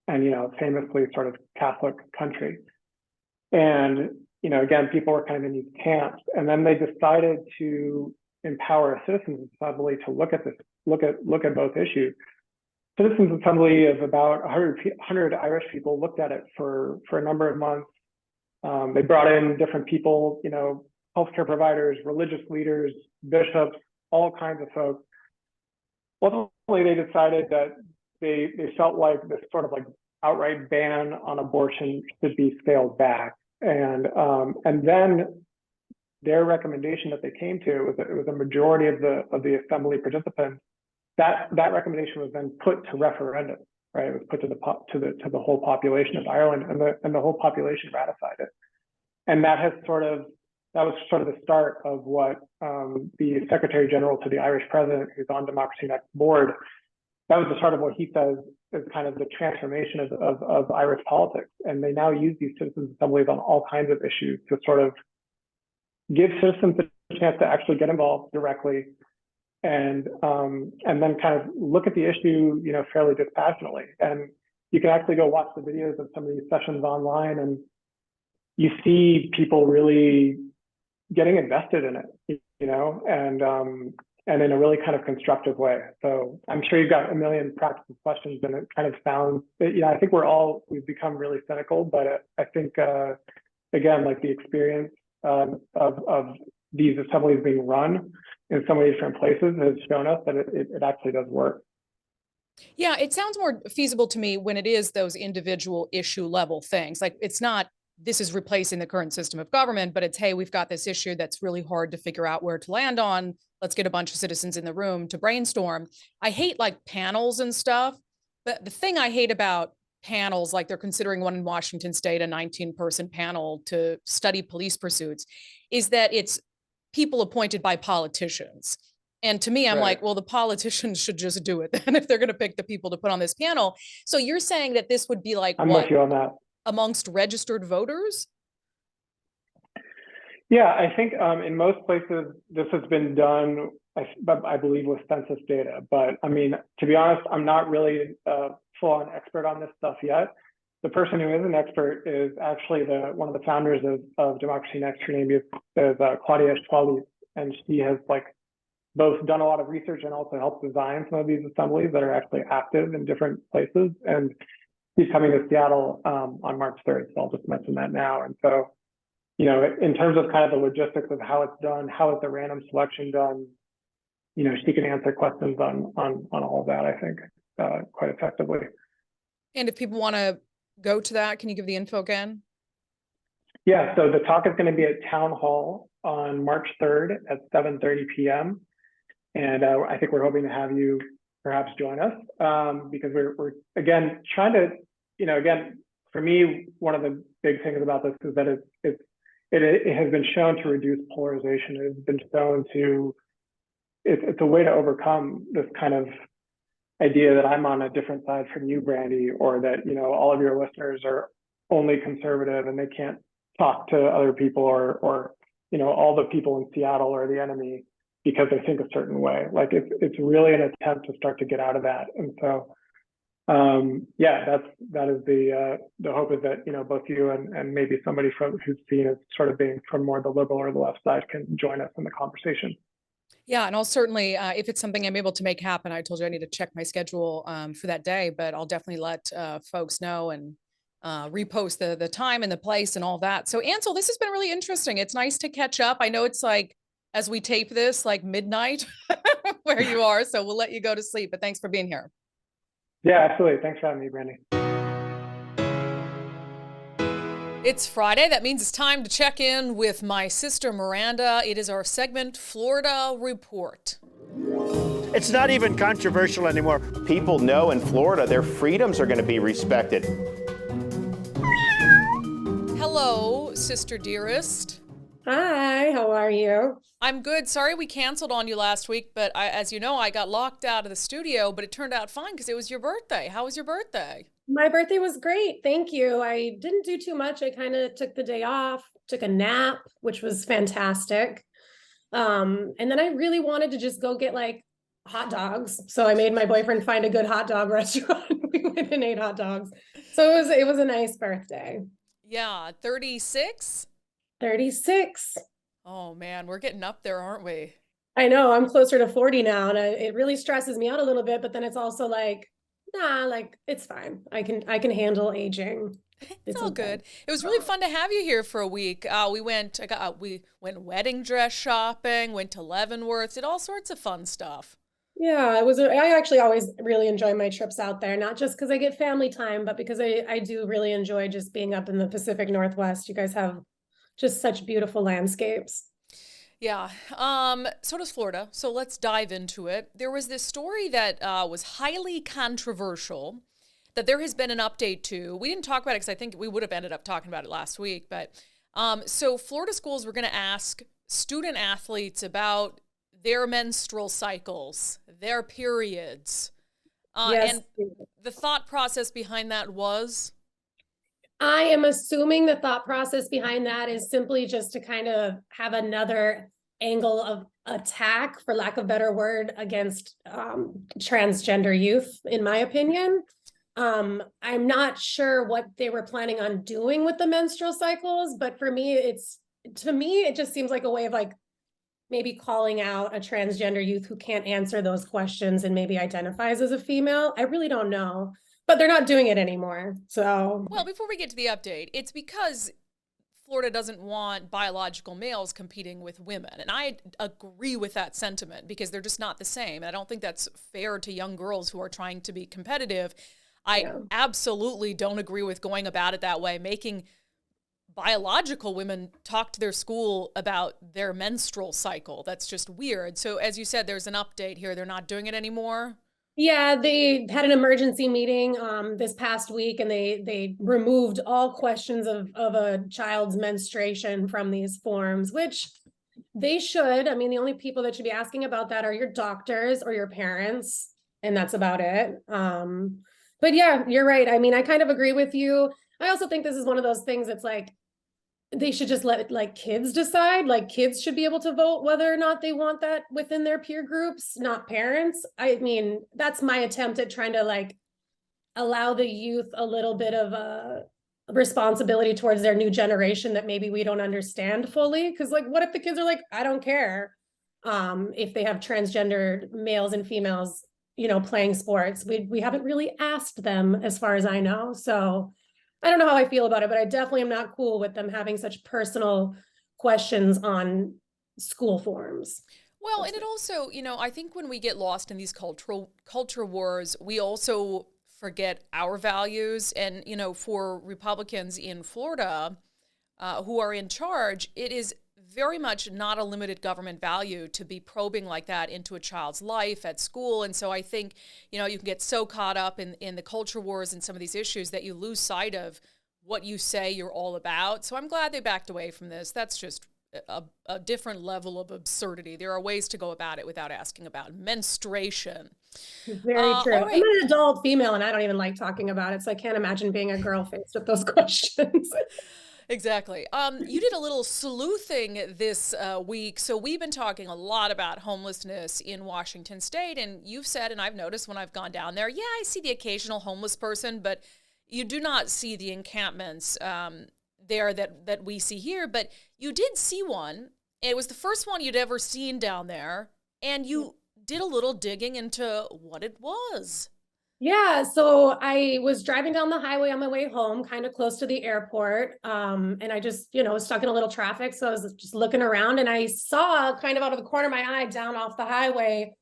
and famously sort of Catholic country, and again, people were kind of in these camps, and then they decided to empower a citizens assembly to look at look at both issues. Citizens Assembly of about 100 Irish people looked at it for a number of months. They brought in different people, healthcare providers, religious leaders, bishops, all kinds of folks. Ultimately, they decided that they felt like this sort of like outright ban on abortion should be scaled back. And then their recommendation that they came to was that it was a majority of the assembly participants. That recommendation was then put to referendum, right? It was put to the whole population of Ireland, and the whole population ratified it. And that was sort of the start of what the Secretary General to the Irish President, who's on Democracy Next board, that was the start of what he says is kind of the transformation of Irish politics. And they now use these citizens' assemblies on all kinds of issues to sort of give citizens a chance to actually get involved directly, and then kind of look at the issue, fairly dispassionately. And you can actually go watch the videos of some of these sessions online, and you see people really getting invested in it, and in a really kind of constructive way. So I'm sure you've got a million practical questions, and it kind of sounds, I think we've become really cynical, but I think, again, like the experience of these assemblies being run in so many different places has shown us that it actually does work. Yeah, it sounds more feasible to me when it is those individual issue level things. Like it's not, this is replacing the current system of government, but it's, hey, we've got this issue that's really hard to figure out where to land on. Let's get a bunch of citizens in the room to brainstorm. I hate like panels and stuff, but the thing I hate about panels, like they're considering one in Washington State, a 19-person panel to study police pursuits, is that it's people appointed by politicians. And to me, I'm like, well, the politicians should just do it then if they're going to pick the people to put on this panel. So you're saying that this would be like, I'm with you on that. Amongst registered voters? Yeah, I think in most places this has been done, I believe, with census data. But I mean, to be honest, I'm not really a full-on expert on this stuff yet. The person who is an expert is actually one of the founders of Democracy Next. Her name is Claudia Schwalbe, and she has both done a lot of research and also helped design some of these assemblies that are actually active in different places. And she's coming to Seattle on March 3rd, so I'll just mention that now. And so, in terms of kind of the logistics of how it's done, how is the random selection done, she can answer questions on all of that, I think, quite effectively. And if people want to go to that, can you give the info again? Yeah, so the talk is going to be at Town Hall on March 3rd at 7:30 p.m. And I think we're hoping to have you perhaps join us because we're again trying to, again, for me, one of the big things about this is that it has been shown to reduce polarization. It has been shown to, it's a way to overcome this kind of idea that I'm on a different side from you, Brandi, or that, all of your listeners are only conservative and they can't talk to other people, or all the people in Seattle are the enemy because they think a certain way. Like it's really an attempt to start to get out of that. And so, that is the hope is that, both you and maybe somebody who's seen as sort of being from more the liberal or the left side can join us in the conversation. Yeah, and I'll certainly, if it's something I'm able to make happen, I told you I need to check my schedule for that day, but I'll definitely let folks know and repost the time and the place and all that. So Ansel, this has been really interesting. It's nice to catch up. I know it's like, as we tape this, like midnight where you are, so we'll let you go to sleep, but thanks for being here. Yeah, absolutely. Thanks for having me, Brandi. It's Friday. That means it's time to check in with my sister Miranda. It is our segment, Florida Report. It's not even controversial anymore. People know in Florida their freedoms are going to be respected. Hello, sister dearest. Hi, how are you? I'm good. Sorry we canceled on you last week, but as you know, I got locked out of the studio, but it turned out fine because it was your birthday. How was your birthday? My birthday was great. Thank you. I didn't do too much. I kind of took the day off, took a nap, which was fantastic. And then I really wanted to just go get hot dogs. So I made my boyfriend find a good hot dog restaurant. We went and ate hot dogs. So it was a nice birthday. Yeah, 36? 36. Oh man, we're getting up there, aren't we? I know I'm closer to 40 now, and it really stresses me out a little bit, but then it's also like, nah, like it's fine. I can handle aging. It's all okay. good. It was really fun to have you here for a week. We went wedding dress shopping, went to Leavenworth, did all sorts of fun stuff. Yeah, I actually always really enjoy my trips out there, not just because I get family time, but because I do really enjoy just being up in the Pacific Northwest. You guys have just such beautiful landscapes. Yeah, so does Florida. So let's dive into it. There was this story that was highly controversial that there has been an update to. We didn't talk about it because I think we would have ended up talking about it last week. But so Florida schools were going to ask student athletes about their menstrual cycles, their periods. Yes. And the thought process behind that was? I am assuming the thought process behind that is simply just to kind of have another angle of attack, for lack of a better word, against transgender youth, in my opinion. I'm not sure what they were planning on doing with the menstrual cycles, but for me, it just seems like a way of like maybe calling out a transgender youth who can't answer those questions and maybe identifies as a female. I really don't know. But they're not doing it anymore. So, well, before we get to the update, it's because Florida doesn't want biological males competing with women. And I agree with that sentiment because they're just not the same. And I don't think that's fair to young girls who are trying to be competitive. I absolutely don't agree with going about it that way, making biological women talk to their school about their menstrual cycle. That's just weird. So as you said, there's an update here. They're not doing it anymore. Yeah, they had an emergency meeting this past week, and they removed all questions of a child's menstruation from these forms, which they should. I mean, the only people that should be asking about that are your doctors or your parents, and that's about it. But yeah, you're right. I mean, I kind of agree with you. I also think this is one of those things that's like, they should just let like kids decide. Like kids should be able to vote whether or not they want that within their peer groups, not parents. I mean, that's my attempt at trying to like allow the youth a little bit of a responsibility towards their new generation that maybe we don't understand fully. Because like, what if the kids are like, I don't care if they have transgender males and females, you know, playing sports. We haven't really asked them, as far as I know. So I don't know how I feel about it, but I definitely am not cool with them having such personal questions on school forms. Well, and it also, you know, I think when we get lost in these culture wars, we also forget our values. And, you know, for Republicans in Florida who are in charge, it is very much not a limited government value to be probing like that into a child's life at school. And so I think, you know, you can get so caught up in the culture wars and some of these issues that you lose sight of what you say you're all about. So I'm glad they backed away from this. That's just a different level of absurdity. There are ways to go about it without asking about menstruation. Very true. Right. I'm an adult female and I don't even like talking about it. So I can't imagine being a girl faced with those questions. Exactly. You did a little sleuthing this week. So we've been talking a lot about homelessness in Washington State. And you've said, and I've noticed when I've gone down there, yeah, I see the occasional homeless person, but you do not see the encampments there that we see here. But you did see one. It was the first one you'd ever seen down there. And you did a little digging into what it was. Yeah, so I was driving down the highway on my way home, kind of close to the airport. And I just, you know, was stuck in a little traffic. So I was just looking around and I saw kind of out of the corner of my eye down off the highway,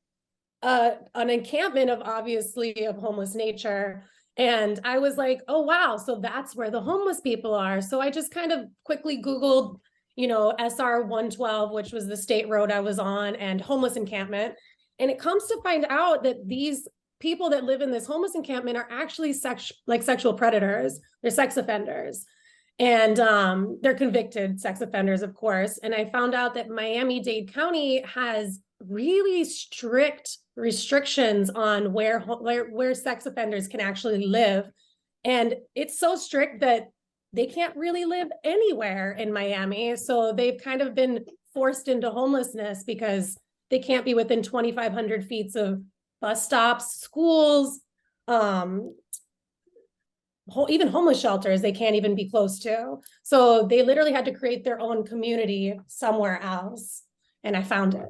an encampment of obviously of homeless nature. And I was like, oh, wow. So that's where the homeless people are. So I just kind of quickly Googled, you know, SR 112, which was the state road I was on, and homeless encampment. And it comes to find out that these people that live in this homeless encampment are actually sexual predators. They're sex offenders, and they're convicted sex offenders, of course. And I found out that Miami-Dade County has really strict restrictions on where sex offenders can actually live. And it's so strict that they can't really live anywhere in Miami. So they've kind of been forced into homelessness because they can't be within 2,500 feet of bus stops, schools, even homeless shelters, they can't even be close to. So they literally had to create their own community somewhere else. And I found it.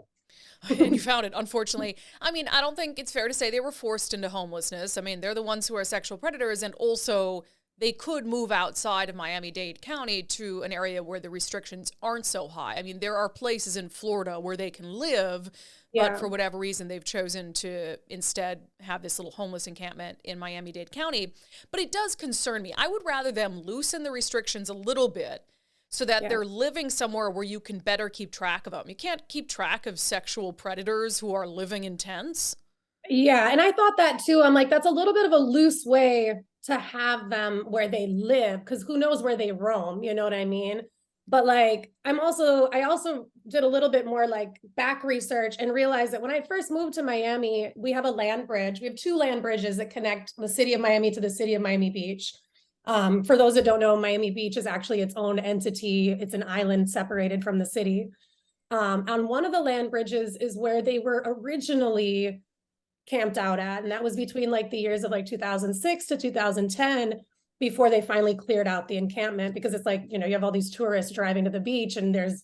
And you found it, unfortunately. I mean, I don't think it's fair to say they were forced into homelessness. I mean, they're the ones who are sexual predators, and also they could move outside of Miami-Dade County to an area where the restrictions aren't so high. I mean, there are places in Florida where they can live, but for whatever reason, they've chosen to instead have this little homeless encampment in Miami-Dade County. But it does concern me. I would rather them loosen the restrictions a little bit so that they're living somewhere where you can better keep track of them. You can't keep track of sexual predators who are living in tents. Yeah, and I thought that too. I'm like, that's a little bit of a loose way to have them where they live, because who knows where they roam, you know what I mean? But like, I also did a little bit more like back research and realized that when I first moved to Miami, we have a land bridge. We have 2 land bridges that connect the city of Miami to the city of Miami Beach. For those that don't know, Miami Beach is actually its own entity. It's an island separated from the city. On one of the land bridges is where they were originally camped out at, and that was between like the years of like 2006 to 2010, before they finally cleared out the encampment, because it's like, you know, you have all these tourists driving to the beach and there's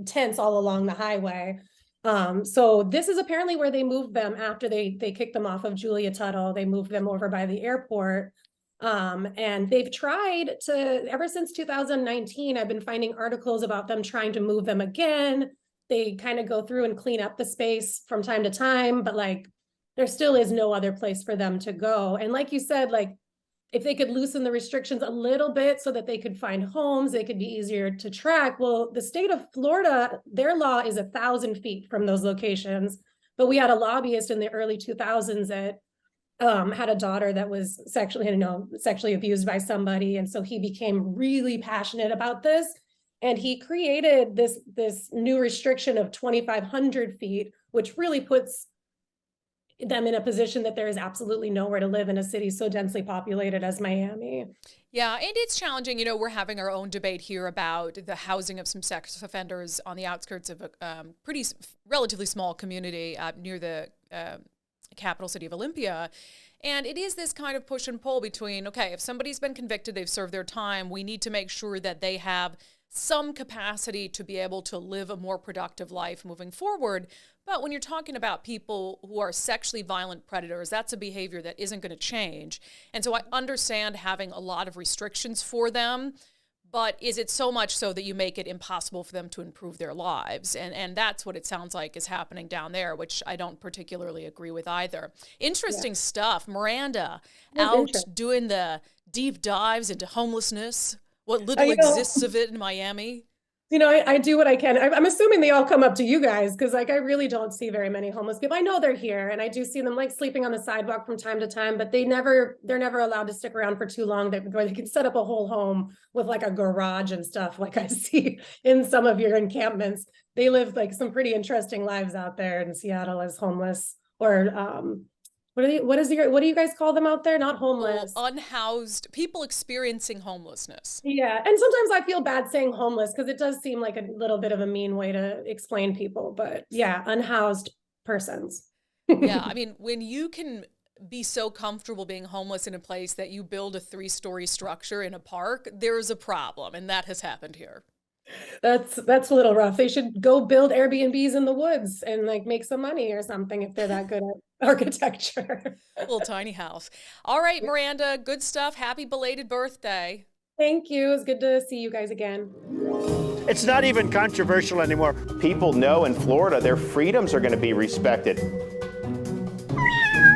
tents all along the highway. So this is apparently where they moved them after they kicked them off of Julia Tuttle. They moved them over by the airport. And they've tried to, ever since 2019, I've been finding articles about them trying to move them again. They kind of go through and clean up the space from time to time, but like, there still is no other place for them to go. And like you said, like, if they could loosen the restrictions a little bit so that they could find homes, they could be easier to track. Well, the state of Florida, their law is 1,000 feet from those locations. But we had a lobbyist in the early 2000s that had a daughter that was sexually abused by somebody. And so he became really passionate about this. And he created this new restriction of 2,500 feet, which really puts them in a position that there is absolutely nowhere to live in a city so densely populated as Miami. Yeah, and it's challenging. You know, we're having our own debate here about the housing of some sex offenders on the outskirts of a relatively small community near the capital city of Olympia. And it is this kind of push and pull between, okay, if somebody's been convicted, they've served their time, we need to make sure that they have some capacity to be able to live a more productive life moving forward. But when you're talking about people who are sexually violent predators, that's a behavior that isn't going to change. And so I understand having a lot of restrictions for them, but is it so much so that you make it impossible for them to improve their lives? And that's what it sounds like is happening down there, which I don't particularly agree with either. Interesting stuff. Miranda, out doing the deep dives into homelessness, what little exists of it in Miami. You know, I do what I can. I'm assuming they all come up to you guys, because like I really don't see very many homeless people. I know they're here, and I do see them like sleeping on the sidewalk from time to time, but they're never allowed to stick around for too long. Where they can set up a whole home with like a garage and stuff, like I see in some of your encampments. They live like some pretty interesting lives out there in Seattle as homeless, or what do you guys call them out there? Not homeless. Unhoused people experiencing homelessness. Yeah. And sometimes I feel bad saying homeless, because it does seem like a little bit of a mean way to explain people. But yeah, unhoused persons. Yeah. I mean, when you can be so comfortable being homeless in a place that you build a 3-story structure in a park, there's a problem. And that has happened here. That's a little rough. They should go build Airbnbs in the woods and like make some money or something if they're that good at architecture. Little tiny house. All right, Miranda, good stuff. Happy belated birthday. Thank you. It's good to see you guys again. It's not even controversial anymore. People know in Florida their freedoms are going to be respected.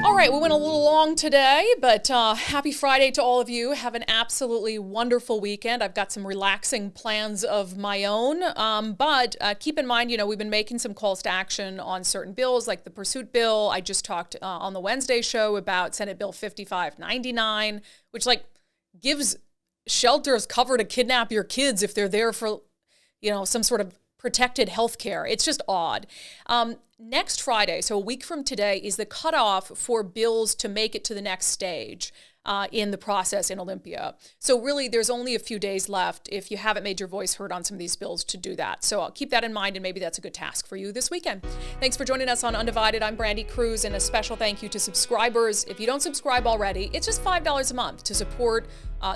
All right, we went a little long today, but happy Friday to all of you. Have an absolutely wonderful weekend. I've got some relaxing plans of my own, but keep in mind, you know, we've been making some calls to action on certain bills, like the Pursuit bill. I just talked on the Wednesday show about Senate Bill 5599, which like gives shelters cover to kidnap your kids if they're there for, you know, some sort of protected health care. It's just odd. Next Friday, so a week from today, is the cutoff for bills to make it to the next stage. in the process in Olympia. So really, there's only a few days left if you haven't made your voice heard on some of these bills to do that. So I'll keep that in mind, and maybe that's a good task for you this weekend. Thanks for joining us on Undivided. I'm Brandi Kruse, and a special thank you to subscribers. If you don't subscribe already, it's just $5 a month to support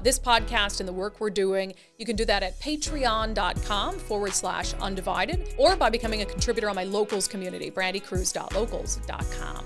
this podcast and the work we're doing. You can do that at patreon.com/undivided or by becoming a contributor on my locals community, brandikruse.locals.com.